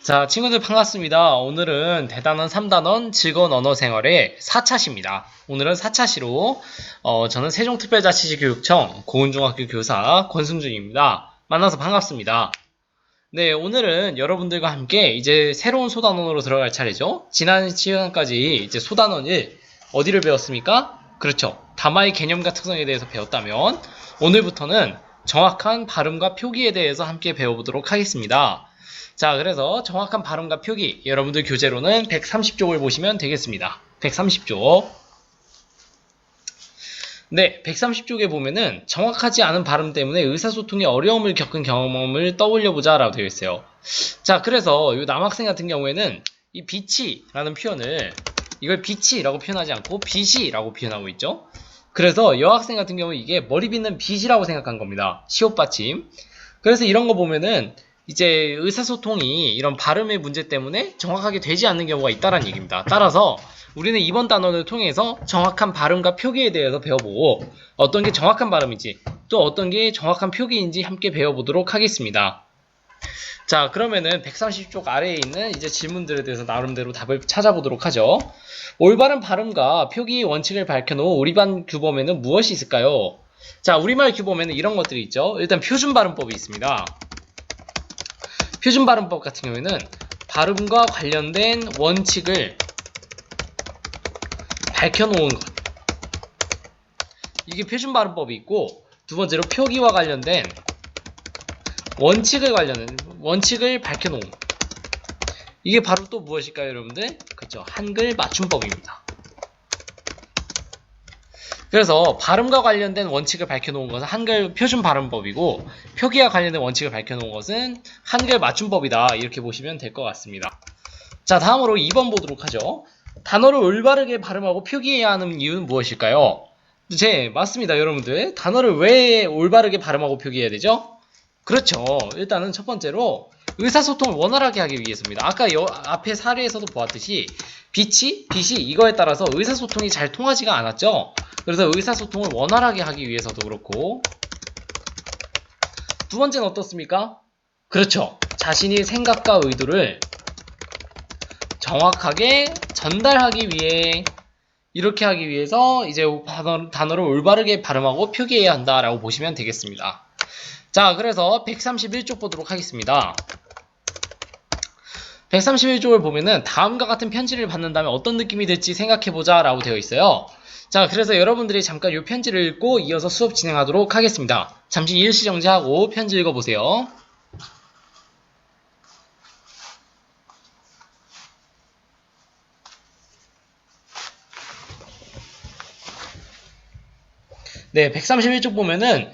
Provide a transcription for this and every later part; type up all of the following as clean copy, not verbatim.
자, 친구들 반갑습니다. 오늘은 대단원 3단원 즐거운 언어생활의 4차시입니다. 오늘은 4차시로 저는 세종특별자치시교육청 고은중학교 교사 권승준입니다. 만나서 반갑습니다. 네, 오늘은 여러분들과 함께 이제 새로운 소단원으로 들어갈 차례죠. 지난 시간까지 이제 소단원 1 어디를 배웠습니까? 그렇죠. 담화의 개념과 특성에 대해서 배웠다면 오늘부터는 정확한 발음과 표기에 대해서 함께 배워보도록 하겠습니다. 자, 그래서 정확한 발음과 표기, 여러분들 교재로는 130쪽을 보시면 되겠습니다. 130쪽. 네, 130쪽에 보면은 정확하지 않은 발음 때문에 의사소통에 어려움을 겪은 경험을 떠올려보자 라고 되어 있어요. 자, 그래서 이 남학생 같은 경우에는 이 빛이라는 표현을 이걸 빛이라고 표현하지 않고 빛이라고 표현하고 있죠. 그래서 여학생 같은 경우 이게 머리 빗는 빛이라고 생각한 겁니다. 시옷받침. 그래서 이런 거 보면은 이제 의사소통이 이런 발음의 문제 때문에 정확하게 되지 않는 경우가 있다는 얘기입니다. 따라서 우리는 이번 단원을 통해서 정확한 발음과 표기에 대해서 배워보고 어떤 게 정확한 발음인지 또 어떤 게 정확한 표기인지 함께 배워보도록 하겠습니다. 자, 그러면은 130쪽 아래에 있는 이제 질문들에 대해서 나름대로 답을 찾아보도록 하죠. 올바른 발음과 표기의 원칙을 밝혀놓은 우리반 규범에는 무엇이 있을까요? 자, 우리말 규범에는 이런 것들이 있죠. 일단 표준 발음법이 있습니다. 표준 발음법 같은 경우에는 발음과 관련된 원칙을 밝혀놓은 것. 이게 표준 발음법이 있고, 두 번째로 표기와 관련된 원칙을 밝혀놓은 것. 이게 바로 또 무엇일까요, 여러분들? 그렇죠. 한글 맞춤법입니다. 그래서 발음과 관련된 원칙을 밝혀놓은 것은 한글 표준 발음법이고 표기와 관련된 원칙을 밝혀놓은 것은 한글 맞춤법이다. 이렇게 보시면 될 것 같습니다. 자, 다음으로 2번 보도록 하죠. 단어를 올바르게 발음하고 표기해야 하는 이유는 무엇일까요? 맞습니다, 여러분들. 단어를 왜 올바르게 발음하고 표기해야 되죠? 그렇죠. 일단은 첫 번째로 의사소통을 원활하게 하기 위해서입니다. 아까 앞에 사례에서도 보았듯이 빛이 이거에 따라서 의사소통이 잘 통하지가 않았죠. 그래서 의사소통을 원활하게 하기 위해서도 그렇고, 두 번째는 어떻습니까? 그렇죠. 자신이 생각과 의도를 정확하게 전달하기 위해, 이렇게 하기 위해서 이제 단어를 올바르게 발음하고 표기해야 한다라고 보시면 되겠습니다. 자, 그래서 131쪽 보도록 하겠습니다. 131쪽을 보면은 다음과 같은 편지를 받는다면 어떤 느낌이 들지 생각해보자 라고 되어 있어요. 자, 그래서 여러분들이 잠깐 이 편지를 읽고 이어서 수업 진행하도록 하겠습니다. 잠시 일시정지하고 편지 읽어보세요. 네, 131쪽 보면은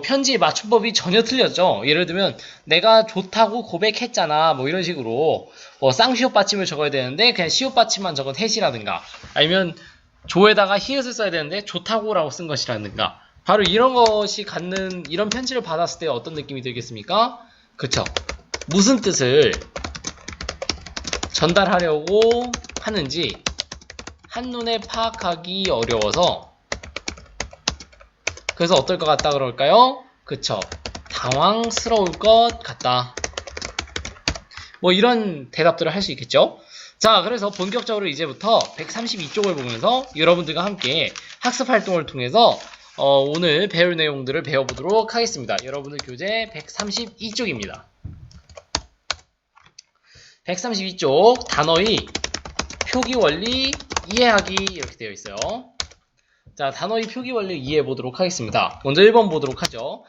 편지 맞춤법이 전혀 틀렸죠. 예를 들면 내가 좋다고 고백했잖아 뭐 이런 식으로 쌍시옷 받침을 적어야 되는데 그냥 시옷 받침만 적은 햇이라든가, 아니면 조에다가 히읗을 써야 되는데 좋다고라고 쓴 것이라든가, 바로 이런 것이 갖는 이런 편지를 받았을 때 어떤 느낌이 들겠습니까? 그쵸? 무슨 뜻을 전달하려고 하는지 한눈에 파악하기 어려워서, 그래서 어떨 것 같다 그럴까요? 그쵸? 당황스러울 것 같다. 뭐 이런 대답들을 할 수 있겠죠? 자, 그래서 본격적으로 이제부터 132쪽을 보면서 여러분들과 함께 학습 활동을 통해서 오늘 배울 내용들을 배워보도록 하겠습니다. 여러분들 교재 132쪽입니다. 132쪽 단어의 표기 원리 이해하기 이렇게 되어 있어요. 자, 단어의 표기 원리 이해해 보도록 하겠습니다. 먼저 1번 보도록 하죠.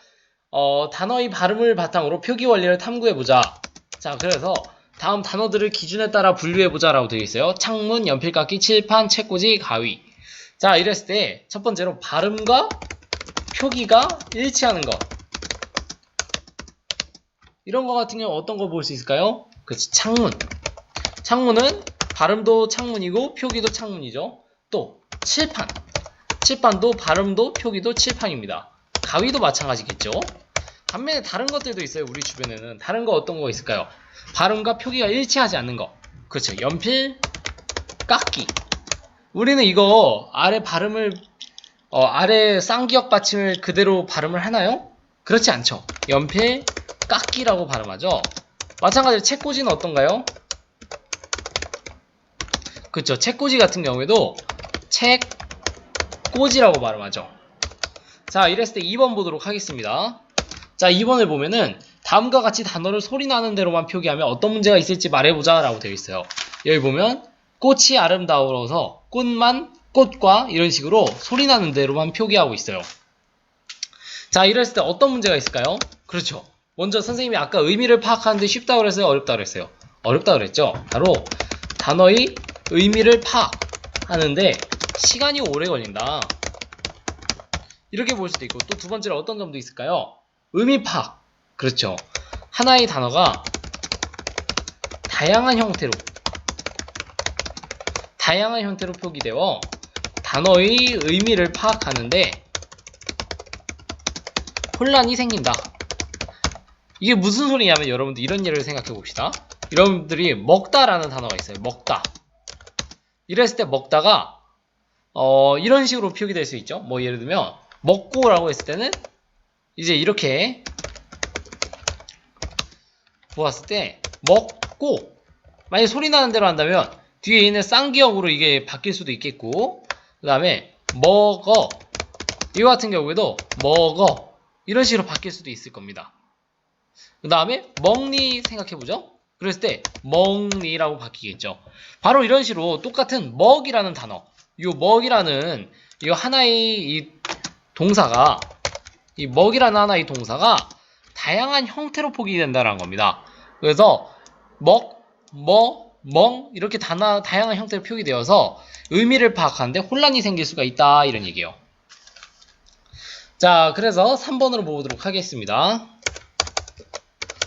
단어의 발음을 바탕으로 표기 원리를 탐구해보자. 자, 그래서 다음 단어들을 기준에 따라 분류해보자 라고 되어 있어요. 창문, 연필깎이, 칠판, 책꽂이, 가위. 자, 이랬을 때 첫 번째로 발음과 표기가 일치하는 것. 이런 거 같은 경우 어떤 거 볼 수 있을까요? 그렇지, 창문. 창문은 발음도 창문이고 표기도 창문이죠. 또 칠판. 칠판도 발음도 표기도 칠판입니다. 가위도 마찬가지겠죠. 반면에 다른 것들도 있어요. 우리 주변에는 다른 거 어떤 거 있을까요? 발음과 표기가 일치하지 않는 거. 그렇죠. 연필, 깎기. 우리는 이거 아래 발음을 아래 쌍기역 받침을 그대로 발음을 하나요? 그렇지 않죠. 연필, 깎기라고 발음하죠. 마찬가지로 책꽂이는 어떤가요? 그쵸. 책꽂이 같은 경우에도 책꽂이라고 발음하죠. 자, 이랬을 때 2번 보도록 하겠습니다. 자, 2번을 보면은 다음과 같이 단어를 소리나는 대로만 표기하면 어떤 문제가 있을지 말해보자 라고 되어 있어요. 여기 보면 꽃이 아름다워서 꽃만 꽃과 이런 식으로 소리나는 대로만 표기하고 있어요. 자, 이랬을 때 어떤 문제가 있을까요? 그렇죠. 먼저 선생님이 아까 의미를 파악하는데 쉽다고 그랬어요? 어렵다고 그랬어요? 어렵다고 그랬죠. 바로 단어의 의미를 파악하는데 시간이 오래 걸린다. 이렇게 볼 수도 있고, 또 두 번째로 어떤 점도 있을까요? 의미 파악. 그렇죠. 하나의 단어가 다양한 형태로 표기되어 단어의 의미를 파악하는데 혼란이 생긴다. 이게 무슨 소리냐면 여러분들 이런 예를 생각해 봅시다. 여러분들이 먹다라는 단어가 있어요. 먹다. 이랬을 때 먹다가 이런 식으로 표기될 수 있죠. 뭐 예를 들면 먹고라고 했을 때는 이제 이렇게 보았을 때 먹고, 만약에 소리 나는 대로 한다면 뒤에 있는 쌍기역으로 이게 바뀔 수도 있겠고, 그 다음에 먹어, 이거 같은 경우에도 먹어 이런 식으로 바뀔 수도 있을 겁니다. 그 다음에 먹니 생각해보죠. 그랬을 때 먹니라고 바뀌겠죠. 바로 이런 식으로 똑같은 먹이라는 단어, 이 먹이라는 이 하나의 이 동사가, 이 먹이라는 하나의 동사가 다양한 형태로 표기된다는 겁니다. 그래서 먹, 멍 이렇게 다양한 형태로 표기되어서 의미를 파악하는데 혼란이 생길 수가 있다, 이런 얘기예요. 자, 그래서 3번으로 보도록 하겠습니다.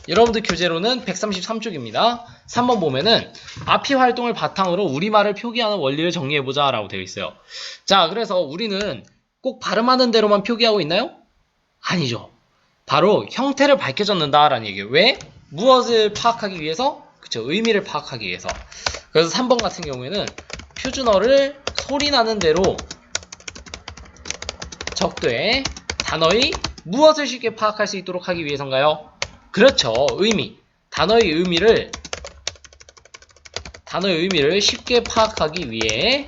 여러분들 교재로는 133쪽입니다. 3번 보면은 앞이 활동을 바탕으로 우리말을 표기하는 원리를 정리해보자 라고 되어 있어요. 자, 그래서 우리는 꼭 발음하는 대로만 표기하고 있나요? 아니죠. 바로 형태를 밝혀줬는다 라는 얘기예요. 왜? 무엇을 파악하기 위해서? 그쵸, 의미를 파악하기 위해서. 그래서 3번 같은 경우에는 표준어를 소리나는 대로 적되 단어의 무엇을 쉽게 파악할 수 있도록 하기 위해서인가요? 그렇죠. 의미. 단어의 의미를 쉽게 파악하기 위해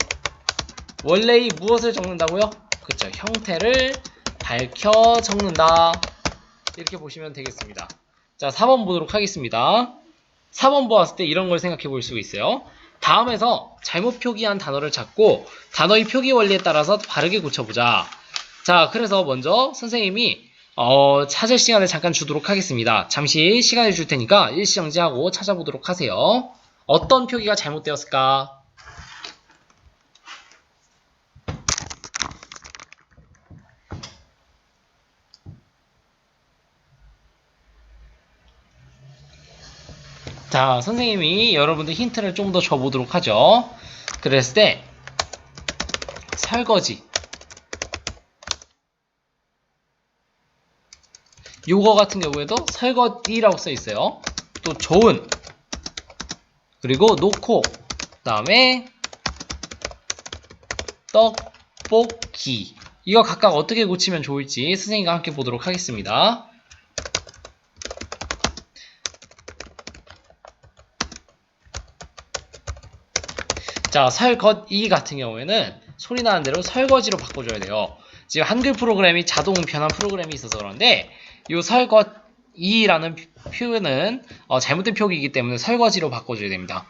원래의 무엇을 적는다고요? 그렇죠. 형태를 밝혀 적는다. 이렇게 보시면 되겠습니다. 자, 4번 보도록 하겠습니다. 4번 보았을 때 이런 걸 생각해 볼 수 있어요. 다음에서 잘못 표기한 단어를 찾고 단어의 표기 원리에 따라서 바르게 고쳐보자. 자, 그래서 먼저 선생님이 찾을 시간을 잠깐 주도록 하겠습니다. 잠시 시간을 줄 테니까 일시정지하고 찾아보도록 하세요. 어떤 표기가 잘못되었을까? 자, 선생님이 여러분들 힌트를 좀 더 줘보도록 하죠. 그랬을 때 설거지, 요거 같은 경우에도 설거지라고 써 있어요. 또 좋은, 그리고 놓고, 그 다음에 떡볶이, 이거 각각 어떻게 고치면 좋을지 선생님과 함께 보도록 하겠습니다. 자, 설거지 같은 경우에는 소리 나는 대로 설거지로 바꿔줘야 돼요. 지금 한글 프로그램이 자동 변환 프로그램이 있어서 그런데 이 설거지라는 표현은 잘못된 표기이기 때문에 설거지로 바꿔줘야 됩니다.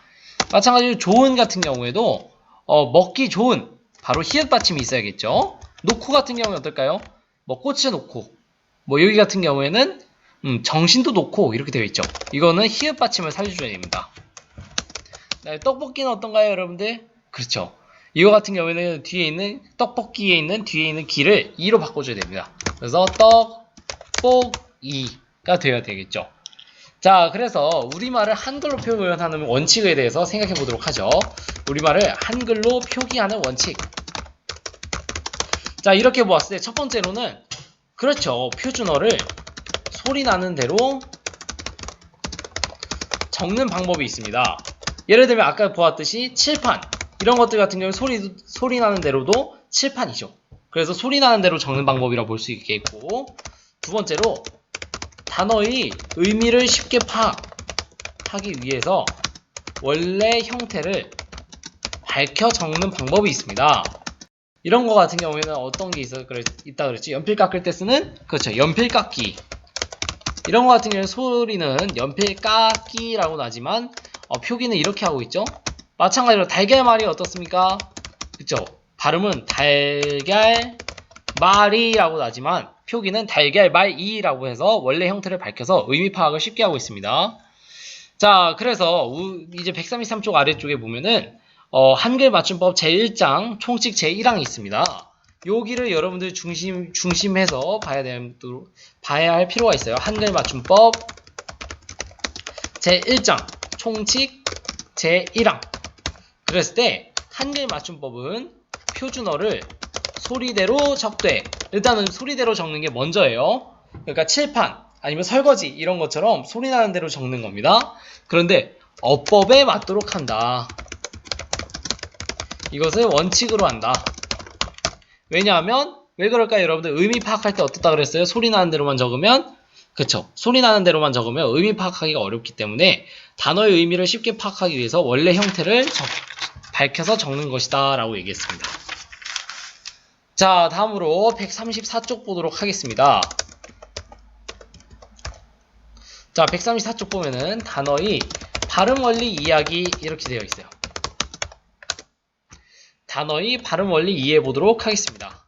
마찬가지로 좋은 같은 경우에도 먹기 좋은, 바로 히읗 받침이 있어야겠죠. 놓고 같은 경우는 어떨까요? 뭐 꽃을 놓고, 뭐 여기 같은 경우에는 정신도 놓고 이렇게 되어 있죠. 이거는 히읗 받침을 살려줘야 됩니다. 네, 떡볶이는 어떤가요, 여러분들? 그렇죠. 이거 같은 경우에는 뒤에 있는 떡볶이에 있는 뒤에 있는 기를 이로 바꿔줘야 됩니다. 그래서 떡볶이가 되어야 되겠죠. 자, 그래서 우리말을 한글로 표현하는 원칙에 대해서 생각해 보도록 하죠. 우리말을 한글로 표기하는 원칙. 자, 이렇게 보았을 때 첫 번째로는 그렇죠. 표준어를 소리 나는 대로 적는 방법이 있습니다. 예를 들면 아까 보았듯이 칠판, 이런 것들 같은 경우는 소리 나는 대로도 칠판이죠. 그래서 소리 나는 대로 적는 방법이라고 볼 수 있겠고, 두 번째로 단어의 의미를 쉽게 파악. 하기 위해서 원래 형태를 밝혀 적는 방법이 있습니다. 이런 거 같은 경우에는 어떤 게 있다 그랬지? 연필 깎을 때 쓰는, 그렇죠, 연필 깎기. 이런 거 같은 경우는 소리는 연필 깎기라고 나지만 표기는 이렇게 하고 있죠. 마찬가지로 달걀말이 어떻습니까? 그쵸? 발음은 달걀말이라고 나지만 표기는 달걀말이라고 해서 원래 형태를 밝혀서 의미 파악을 쉽게 하고 있습니다. 자, 그래서 이제 133쪽 아래쪽에 보면은 한글 맞춤법 제1장 총칙 제1항이 있습니다. 여기를 여러분들 중심해서 봐야 할 필요가 있어요. 한글 맞춤법 제1장 총칙 제1항. 그랬을 때 한글 맞춤법은 표준어를 소리대로 적되, 일단은 소리대로 적는 게 먼저예요. 그러니까 칠판 아니면 설거지 이런 것처럼 소리 나는 대로 적는 겁니다. 그런데 어법에 맞도록 한다. 이것을 원칙으로 한다. 왜냐하면 왜 그럴까요? 여러분들 의미 파악할 때 어떻다 그랬어요? 소리 나는 대로만 적으면, 그쵸? 소리 나는 대로만 적으면 의미 파악하기가 어렵기 때문에 단어의 의미를 쉽게 파악하기 위해서 원래 형태를 밝혀서 적는 것이다 라고 얘기했습니다. 자, 다음으로 134쪽 보도록 하겠습니다. 자, 134쪽 보면은 단어의 발음 원리 이야기 이렇게 되어 있어요. 단어의 발음 원리 이해해 보도록 하겠습니다.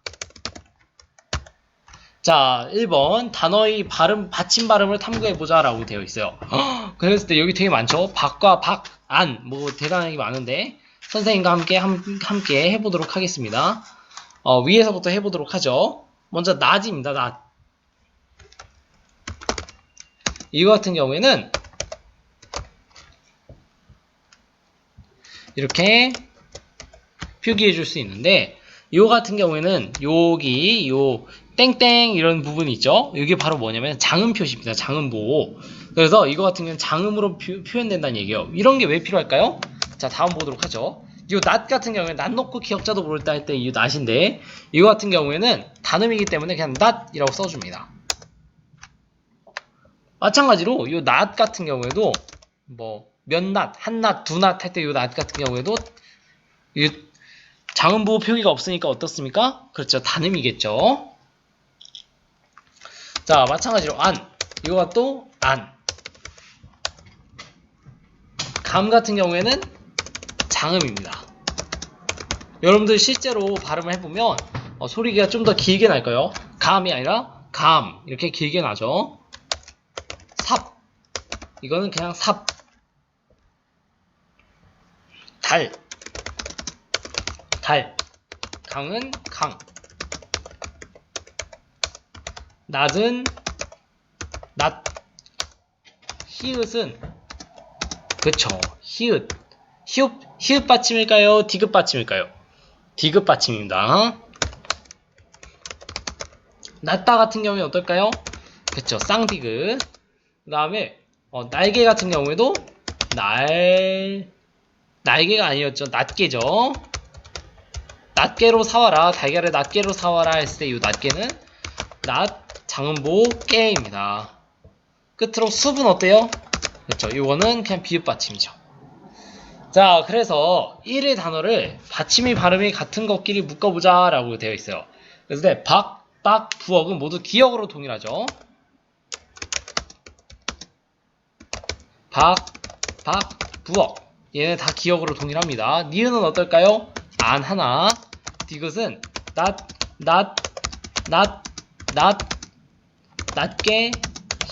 자, 1번 단어의 받침 발음을 탐구해 보자 라고 되어 있어요. 그랬을 때 여기 되게 많죠? 박과 박, 안, 뭐 대단하게 많은데 선생님과 함께 해보도록 하겠습니다. 위에서부터 해보도록 하죠. 먼저 낫입니다. 낫. 이거 같은 경우에는 이렇게 표기해 줄 수 있는데, 이거 같은 경우에는 여기 요 땡땡 이런 부분이 있죠. 이게 바로 뭐냐면 장음 표시입니다. 장음보. 그래서 이거 같은 경우는 장음으로 표현된다는 얘기예요. 이런 게 왜 필요할까요? 자, 다음 보도록 하죠. 이 낫 같은 경우에는 낫 놓고 기억자도 모를 때 할 때 이 낫인데, 이거 같은 경우에는 단음이기 때문에 그냥 낫이라고 써줍니다. 마찬가지로 이 낫 같은 경우에도 뭐 몇 낫, 한 낫, 두 낫 할 때 이 낫 같은 경우에도 이 장음보 표기가 없으니까 어떻습니까? 그렇죠, 단음이겠죠. 자, 마찬가지로 안, 이거가 또 안. 감 같은 경우에는 장음입니다. 여러분들 실제로 발음을 해보면 소리가 좀 더 길게 날까요? 감이 아니라 감, 이렇게 길게 나죠. 삽, 이거는 그냥 삽. 달, 강은 강. 낫은 낫. 히읗은, 그쵸, 히읗. 히읗 받침일까요? 디귿 받침일까요? 디귿 받침입니다. 낫다 같은 경우에 어떨까요? 그쵸, 쌍디귿. 그 다음에 날개 같은 경우에도 날개가 아니었죠. 낱개죠. 낱개로 사와라. 달걀을 낱개로 사와라 했을 때 이 낱개는 낫, 장음보, 깨입니다. 끝으로 숲은 어때요? 그렇죠. 이거는 그냥 비읍 받침이죠. 자, 그래서 1의 단어를 받침이 발음이 같은 것끼리 묶어보자 라고 되어 있어요. 그래서 박, 박, 부억은 모두 기역으로 동일하죠. 박, 부억. 얘는 다 기역으로 동일합니다. 니은은 어떨까요? 안 하나. 디귿은 낫게,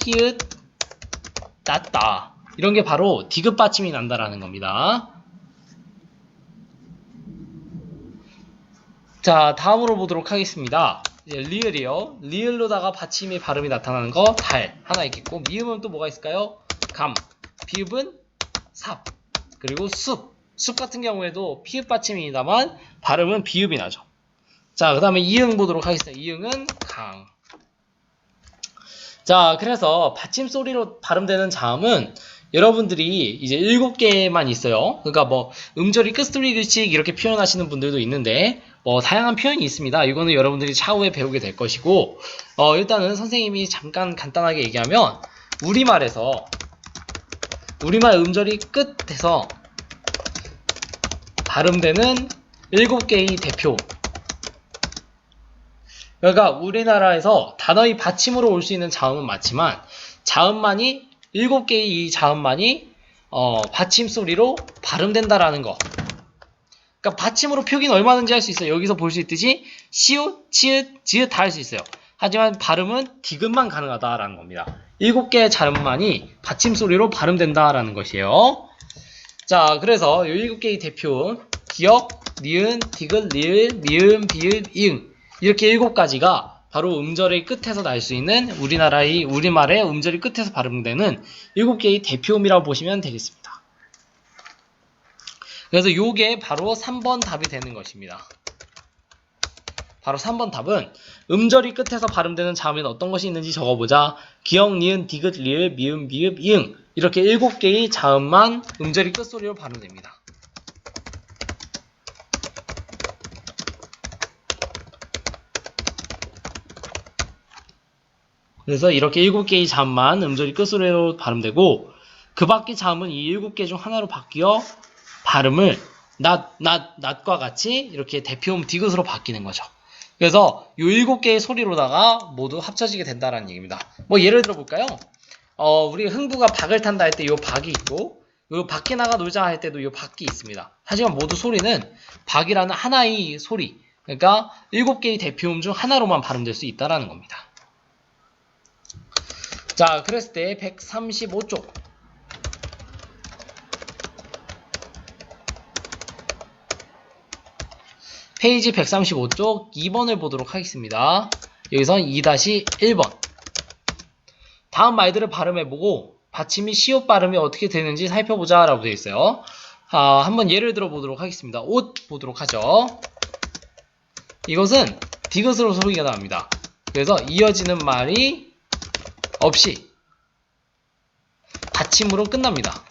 히읗, 낫다. 이런 게 바로 디귿 받침이 난다라는 겁니다. 자, 다음으로 보도록 하겠습니다. 이제 리을이요. 리을로다가 받침의 발음이 나타나는 거 달 하나 있겠고, 미음은 또 뭐가 있을까요? 감, 비읍은 삽, 그리고 숲. 숲 같은 경우에도 피읍 받침입니다만 발음은 비읍이 나죠. 자, 그 다음에 이응 보도록 하겠습니다. 이응은 강. 자, 그래서 받침 소리로 발음되는 자음은 여러분들이 이제 7개만 있어요. 그러니까 뭐 음절이 끝소리 규칙 이렇게 표현하시는 분들도 있는데 다양한 표현이 있습니다. 이거는 여러분들이 차후에 배우게 될 것이고, 일단은 선생님이 잠깐 간단하게 얘기하면, 우리말에서 우리말 음절이 끝에서 발음되는 7개의 대표. 그러니까 우리나라에서 단어의 받침으로 올 수 있는 자음은 맞지만 자음만이 7개의 이 자음만이 받침 소리로 발음된다라는 거. 그러니까 받침으로 표기는 얼마든지 할 수 있어요. 여기서 볼 수 있듯이 시읒, 치읓, 지읒 다 할 수 있어요. 하지만 발음은 디귿만 가능하다라는 겁니다. 7개의 자음만이 받침 소리로 발음된다라는 것이에요. 자, 그래서 이 7개의 대표 기역, 니은, 디귿, 리을, 미음, 비읍, 이응 이렇게 7가지가 바로 음절의 끝에서 날 수 있는 우리말의 음절의 끝에서 발음되는 7개의 대표음이라고 보시면 되겠습니다. 그래서 요게 바로 3번 답이 되는 것입니다. 바로 3번 답은 음절이 끝에서 발음되는 자음에는 어떤 것이 있는지 적어보자. 기역, 니은, 디귿, 리을, 미음, 비읍, 이응 이렇게 7개의 자음만 음절이 끝소리로 발음됩니다. 그래서 이렇게 7개의 자음만 음절이 끝소리로 발음되고 그 밖의 자음은 이 7개 중 하나로 바뀌어 발음을 낫과 같이 이렇게 대표음 디귿으로 바뀌는 거죠. 그래서 이 7개의 소리로다가 모두 합쳐지게 된다는 얘기입니다. 뭐 예를 들어 볼까요? 우리 흥부가 박을 탄다 할 때 이 박이 있고 요 밖에 나가 놀자 할 때도 이 박이 있습니다. 하지만 모두 소리는 박이라는 하나의 소리, 그러니까 7개의 대표음 중 하나로만 발음될 수 있다는 겁니다. 자, 그랬을 때 135쪽 페이지 135쪽 2번을 보도록 하겠습니다. 여기서 2-1번 다음 말들을 발음해보고 받침이 시옷 발음이 어떻게 되는지 살펴보자 라고 되어 있어요. 한번 예를 들어 보도록 하겠습니다. 옷 보도록 하죠. 이것은 디귿으로 소리가 나옵니다. 그래서 이어지는 말이 없이 받침으로 끝납니다.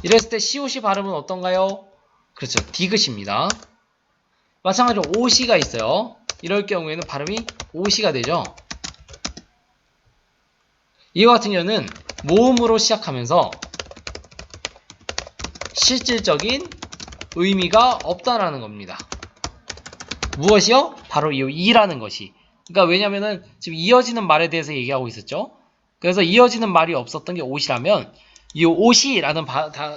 이랬을 때 시옷이 발음은 어떤가요? 그렇죠. 디귿입니다. 마찬가지로 오시가 있어요. 이럴 경우에는 발음이 오시가 되죠. 이와 같은 경우는 모음으로 시작하면서 실질적인 의미가 없다라는 겁니다. 무엇이요? 바로 이 이라는 것이. 그러니까 왜냐면은 지금 이어지는 말에 대해서 얘기하고 있었죠. 그래서 이어지는 말이 없었던 게 옷이라면 이 옷이라는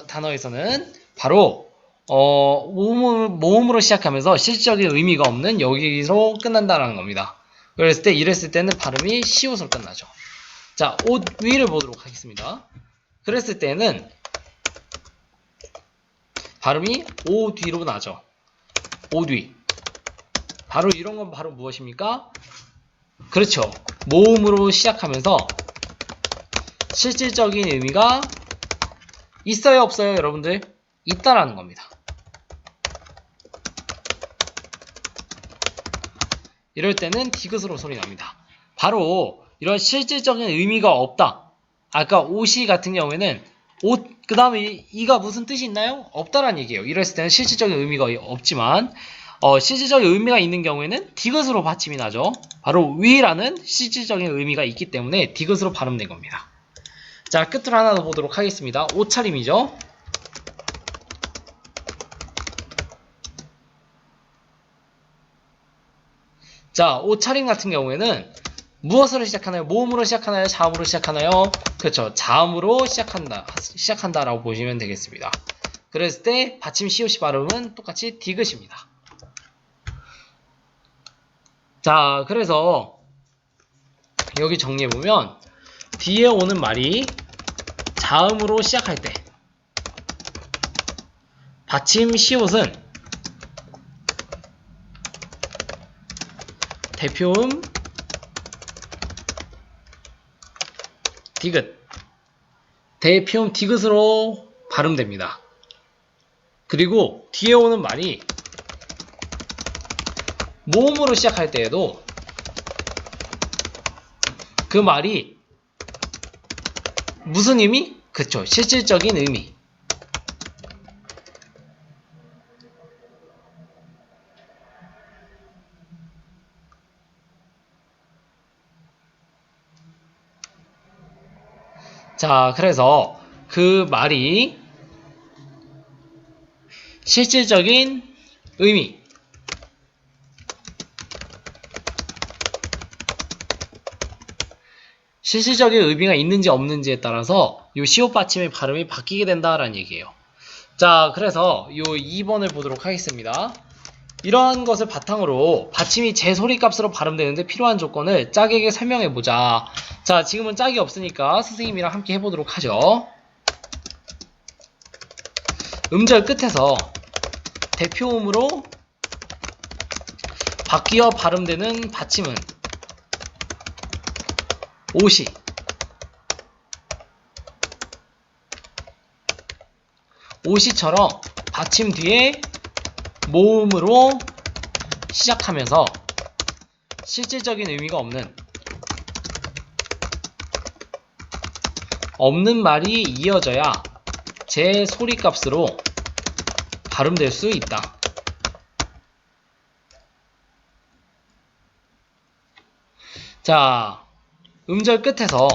단어에서는 바로 모음으로 시작하면서 실질적인 의미가 없는 여기로 끝난다는 겁니다. 이랬을 때는 발음이 시옷으로 끝나죠. 자, 옷 위를 보도록 하겠습니다. 그랬을 때는 발음이 오 뒤로 나죠. 오 뒤. 바로 이런 건 바로 무엇입니까? 그렇죠. 모음으로 시작하면서 실질적인 의미가 있어요, 없어요, 여러분들? 있다라는 겁니다. 이럴 때는 디귿으로 소리 납니다. 바로 이런 실질적인 의미가 없다. 아까 옷이 같은 경우에는 옷, 그 다음에 이가 무슨 뜻이 있나요? 없다라는 얘기예요. 이랬을 때는 실질적인 의미가 없지만 실질적인 의미가 있는 경우에는 디귿으로 받침이 나죠. 바로 위라는 실질적인 의미가 있기 때문에 디귿으로 발음된 겁니다. 자, 끝으로 하나 더 보도록 하겠습니다. 옷차림이죠. 자, 옷차림 같은 경우에는 무엇으로 시작하나요? 모음으로 시작하나요? 자음으로 시작하나요? 그렇죠. 자음으로 시작한다라고 보시면 되겠습니다. 그랬을 때 받침 시옷이 발음은 똑같이 디귿입니다. 자, 그래서 여기 정리해보면 뒤에 오는 말이 자음으로 시작할 때 받침 시옷은 대표음 디귿, 대표음 디귿으로 발음됩니다. 그리고 뒤에 오는 말이 모음으로 시작할 때에도 그 말이 무슨 의미? 그쵸, 실질적인 의미. 자, 그래서 그 말이 실질적인 의미, 실질적인 의미가 있는지 없는지에 따라서 이 시옷 받침의 발음이 바뀌게 된다라는 얘기예요. 자, 그래서 이 2번을 보도록 하겠습니다. 이러한 것을 바탕으로 받침이 제 소리값으로 발음되는데 필요한 조건을 짝에게 설명해보자. 자, 지금은 짝이 없으니까 선생님이랑 함께 해보도록 하죠. 음절 끝에서 대표음으로 바뀌어 발음되는 받침은 오시, 오시처럼 받침 뒤에 모음으로 시작하면서 실질적인 의미가 없는 말이 이어져야 제 소리값으로 발음될 수 있다. 자, 음절 끝에서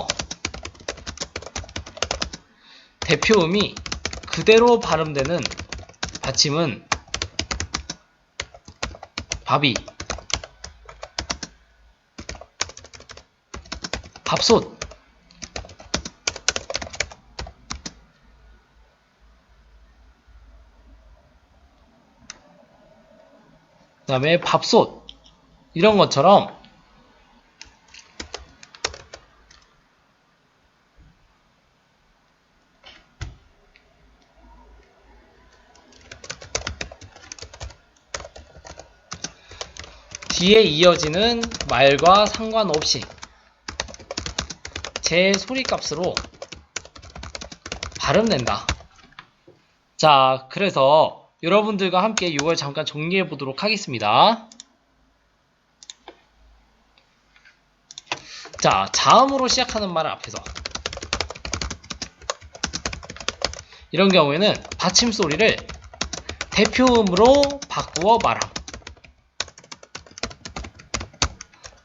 대표음이 그대로 발음되는 받침은 밥이, 밥솥, 그 다음에 밥솥, 이런 것처럼 뒤에 이어지는 말과 상관없이 제 소리값으로 발음된다. 자, 그래서 여러분들과 함께 이걸 잠깐 정리해 보도록 하겠습니다. 자, 자음으로 시작하는 말 앞에서 이런 경우에는 받침 소리를 대표음으로 바꾸어 말함.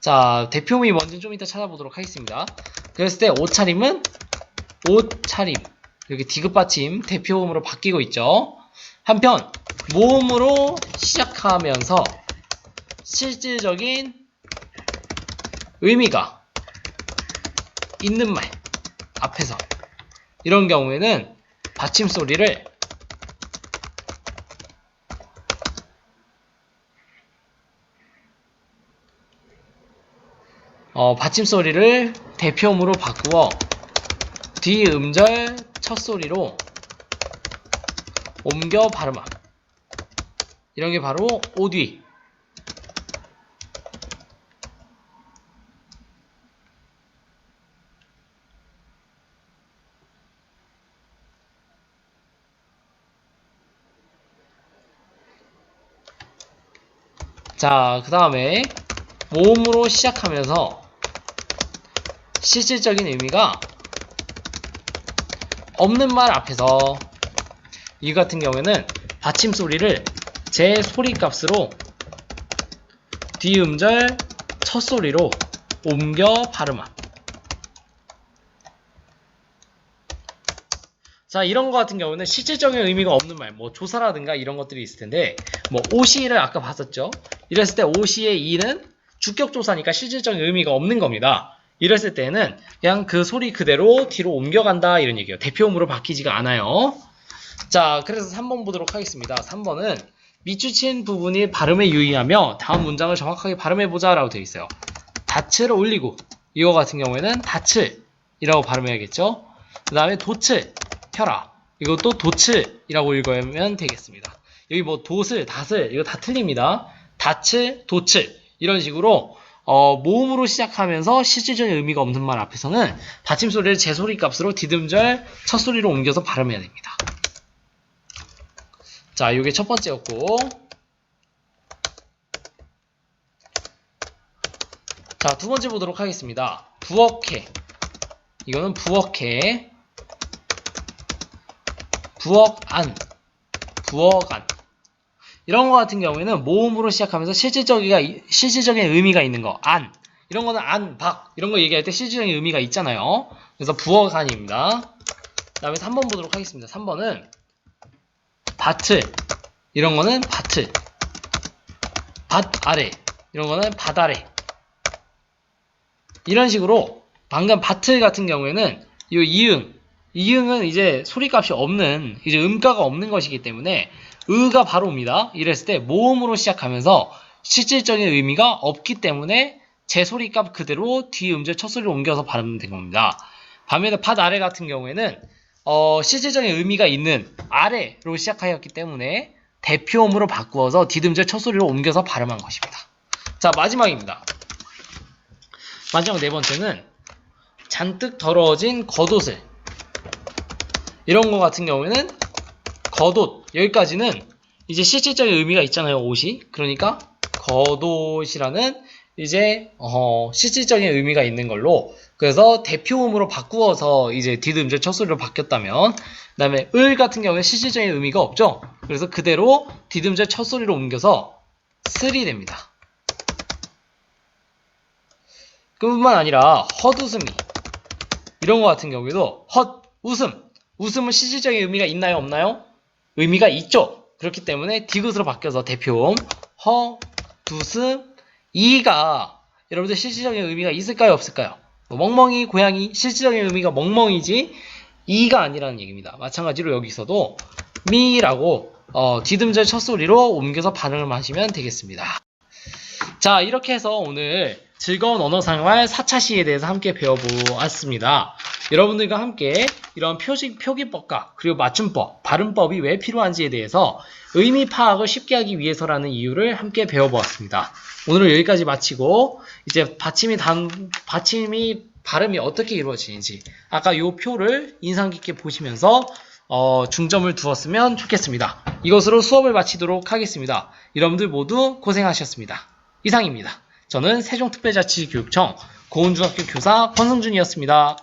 자, 대표음이 뭔지 좀 이따 찾아보도록 하겠습니다. 그랬을 때 옷차림은 옷차림, 이렇게 디귿받침 대표음으로 바뀌고 있죠. 한편 모음으로 시작하면서 실질적인 의미가 있는 말 앞에서 이런 경우에는 받침 소리를 받침 소리를 대표음으로 바꾸어 뒤음절 첫 소리로 옮겨 발음함. 이런 게 바로 오뒤. 자, 그 다음에 모음으로 시작하면서 실질적인 의미가 없는 말 앞에서 이 같은 경우에는 받침 소리를 제 소리값으로 뒤음절 첫 소리로 옮겨 발음함. 자, 이런 거 같은 경우는 실질적인 의미가 없는 말, 뭐 조사라든가 이런 것들이 있을 텐데, 뭐 오시를 아까 봤었죠. 이랬을 때 오시의 이는 주격조사니까 실질적인 의미가 없는 겁니다. 이랬을 때는 그냥 그 소리 그대로 뒤로 옮겨간다 이런 얘기예요. 대표음으로 바뀌지가 않아요. 자, 그래서 3번 보도록 하겠습니다. 3번은 밑줄친 부분이 발음에 유의하며 다음 문장을 정확하게 발음해보자 라고 되어 있어요. 닻을 올리고, 이거 같은 경우에는 닻을이라고 발음해야겠죠. 그 다음에 돛을 펴라, 이것도 돛을이라고 읽으면 되겠습니다. 여기 뭐 돛을, 닷을 이거 다 틀립니다. 닻을, 돛을 이런 식으로 모음으로 시작하면서 실질적인 의미가 없는 말 앞에서는 받침 소리를 제 소리값으로 디귿절 첫 소리로 옮겨서 발음해야 됩니다. 자, 이게 첫 번째였고, 자, 두 번째 보도록 하겠습니다. 부엌해, 이거는 부엌해, 부엌안, 부엌안 이런 거 같은 경우에는 모음으로 시작하면서 실질적인 의미가 있는 거, 안, 이런 거는 안, 박, 이런 거 얘기할 때 실질적인 의미가 있잖아요. 그래서 부엌안입니다. 다음에 3번 보도록 하겠습니다. 3번은 밭을, 이런 거는 밭을, 밭 아래, 이런 거는 밭 아래. 이런 식으로 방금 밭을 같은 경우에는 이 이응은 이제 소리값이 없는, 이제 음가가 없는 것이기 때문에 의가 바로 옵니다. 이랬을 때 모음으로 시작하면서 실질적인 의미가 없기 때문에 제 소리값 그대로 뒤 음절 첫 소리를 옮겨서 발음은 된 겁니다. 반면에 밭 아래 같은 경우에는 실질적인 의미가 있는 아래로 시작하였기 때문에 대표음으로 바꾸어서 뒷음절 첫 소리로 옮겨서 발음한 것입니다. 자, 마지막입니다. 마지막 네 번째는 잔뜩 더러워진 겉옷을, 이런 거 같은 경우에는 겉옷, 여기까지는 이제 실질적인 의미가 있잖아요, 옷이. 그러니까 겉옷이라는 이제 실질적인 의미가 있는 걸로, 그래서 대표음으로 바꾸어서 이제 뒷음절 첫 소리로 바뀌었다면, 그 다음에 을 같은 경우에 실질적인 의미가 없죠. 그래서 그대로 뒷음절 첫 소리로 옮겨서 슬이 됩니다. 그뿐만 아니라 헛웃음이, 이런 거 같은 경우에도 웃음은 실질적인 의미가 있나요, 없나요? 의미가 있죠. 그렇기 때문에 디귿으로 바뀌어서 대표음 웃음, 이가 여러분들 실질적인 의미가 있을까요, 없을까요? 멍멍이, 고양이, 실질적인 의미가 멍멍이지 이가 아니라는 얘기입니다. 마찬가지로 여기서도 미라고 뒷음절 첫 소리로 옮겨서 발음을 하시면 되겠습니다. 자, 이렇게 해서 오늘 즐거운 언어생활 4차 시에 대해서 함께 배워보았습니다. 여러분들과 함께 이런 표기법과 그리고 맞춤법, 발음법이 왜 필요한지에 대해서 의미 파악을 쉽게 하기 위해서라는 이유를 함께 배워보았습니다. 오늘은 여기까지 마치고 이제 받침이 발음이 어떻게 이루어지는지 아까 이 표를 인상 깊게 보시면서 중점을 두었으면 좋겠습니다. 이것으로 수업을 마치도록 하겠습니다. 여러분들 모두 고생하셨습니다. 이상입니다. 저는 세종특별자치구청 고운중학교 교사 권성준이었습니다.